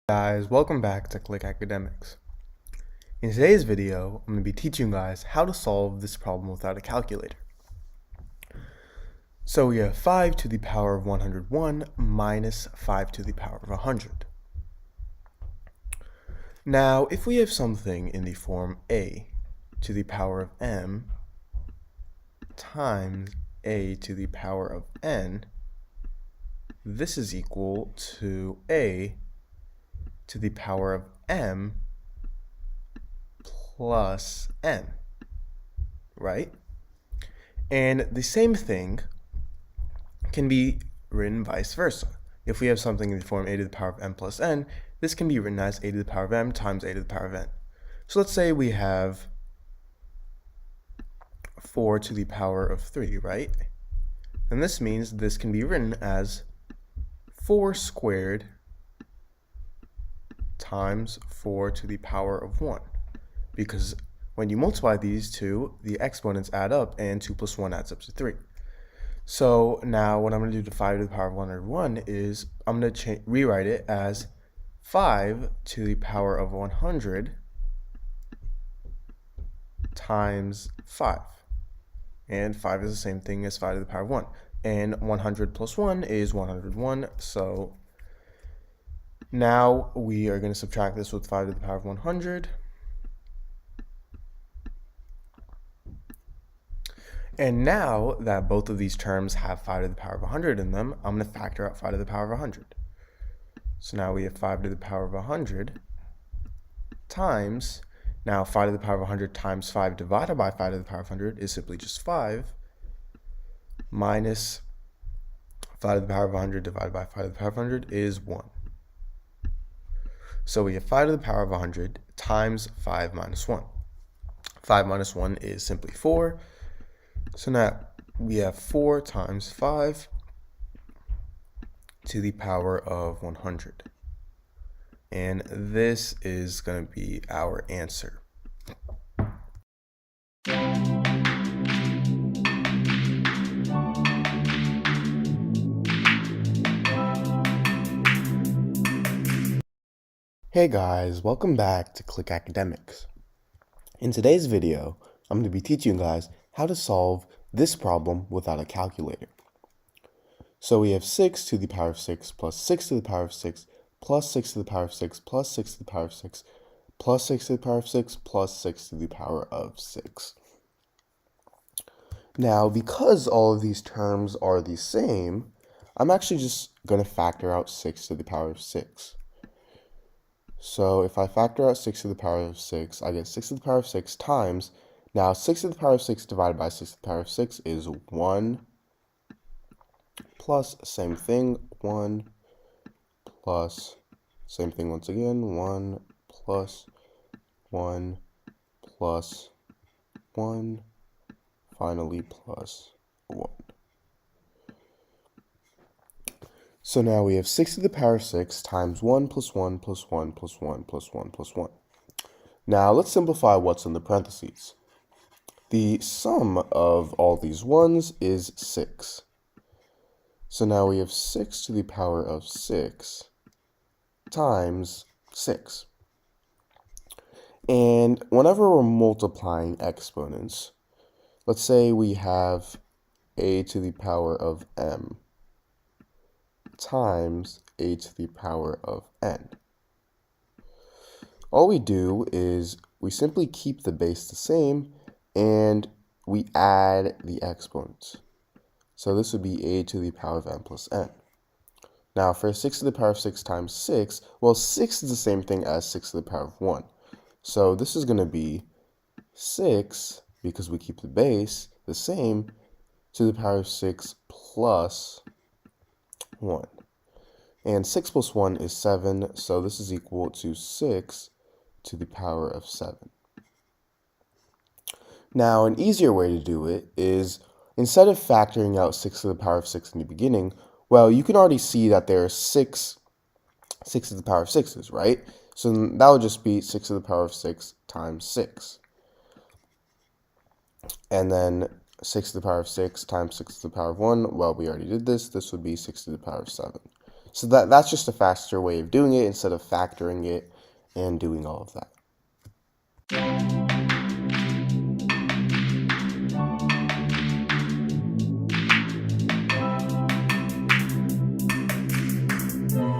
Guys, welcome back to Click Academics. In today's video, I'm going to be teaching you guys how to solve this problem without a calculator. So we have 5 to the power of 101 minus 5 to the power of 100. Now, if we have something in the form a to the power of m times a to the power of n, this is equal to a to the power of m plus n, right? And the same thing can be written vice versa. If we have something in the form a to the power of m plus n, this can be written as a to the power of m times a to the power of n. So let's say we have 4 to the power of 3, right? And this means this can be written as 4 squared times 4 to the power of 1. Because when you multiply these two, the exponents add up, and 2 plus 1 adds up to 3. So now what I'm going to do to 5 to the power of 101 is I'm going to rewrite it as 5 to the power of 100 times 5. And 5 is the same thing as 5 to the power of 1. And 100 plus 1 is 101. So now we are going to subtract this with 5 to the power of 100. And now that both of these terms have 5 to the power of 100 in them, I'm going to factor out 5 to the power of 100. So now we have 5 to the power of 100 times, now 5 to the power of 100 times 5 divided by 5 to the power of 100 is simply just 5, minus 5 to the power of 100 divided by 5 to the power of 100 is 1. So we have 5 to the power of 100 times 5 minus 1. 5 minus 1 is simply 4. So now we have 4 times 5 to the power of 100. And this is going to be our answer. Hey guys, welcome back to Click Academics. In today's video, I'm going to be teaching you guys how to solve this problem without a calculator. So we have 6 to the power of 6 plus 6 to the power of 6 plus 6 to the power of 6 plus 6 to the power of 6 plus 6 to the power of 6 plus 6 to the power of 6. Now, because all of these terms are the same, I'm actually just going to factor out 6 to the power of 6. So if I factor out 6 to the power of 6, I get 6 to the power of 6 times, now 6 to the power of 6 divided by 6 to the power of 6 is 1, plus same thing, 1, plus same thing once again, 1, plus 1, plus 1, finally plus 1. So now we have 6 to the power of 6 times 1 plus 1 plus 1 plus 1 plus 1 plus 1. Now let's simplify what's in the parentheses. The sum of all these ones is 6. So now we have 6 to the power of 6 times 6. And whenever we're multiplying exponents, let's say we have a to the power of m times a to the power of n. All we do is we simply keep the base the same and we add the exponents. So this would be a to the power of n plus n. Now for 6 to the power of 6 times 6, well 6 is the same thing as 6 to the power of 1. So this is going to be 6, because we keep the base the same, to the power of 6 plus 1. And 6 plus 1 is 7, so this is equal to 6 to the power of 7. Now, an easier way to do it is, instead of factoring out 6 to the power of 6 in the beginning, well, you can already see that there are 6 to the power of 6's, right? So that would just be 6 to the power of 6 times 6. And then 6 to the power of 6 times 6 to the power of 1, well, we already did this. This would be 6 to the power of 7. So that's just a faster way of doing it instead of factoring it and doing all of that.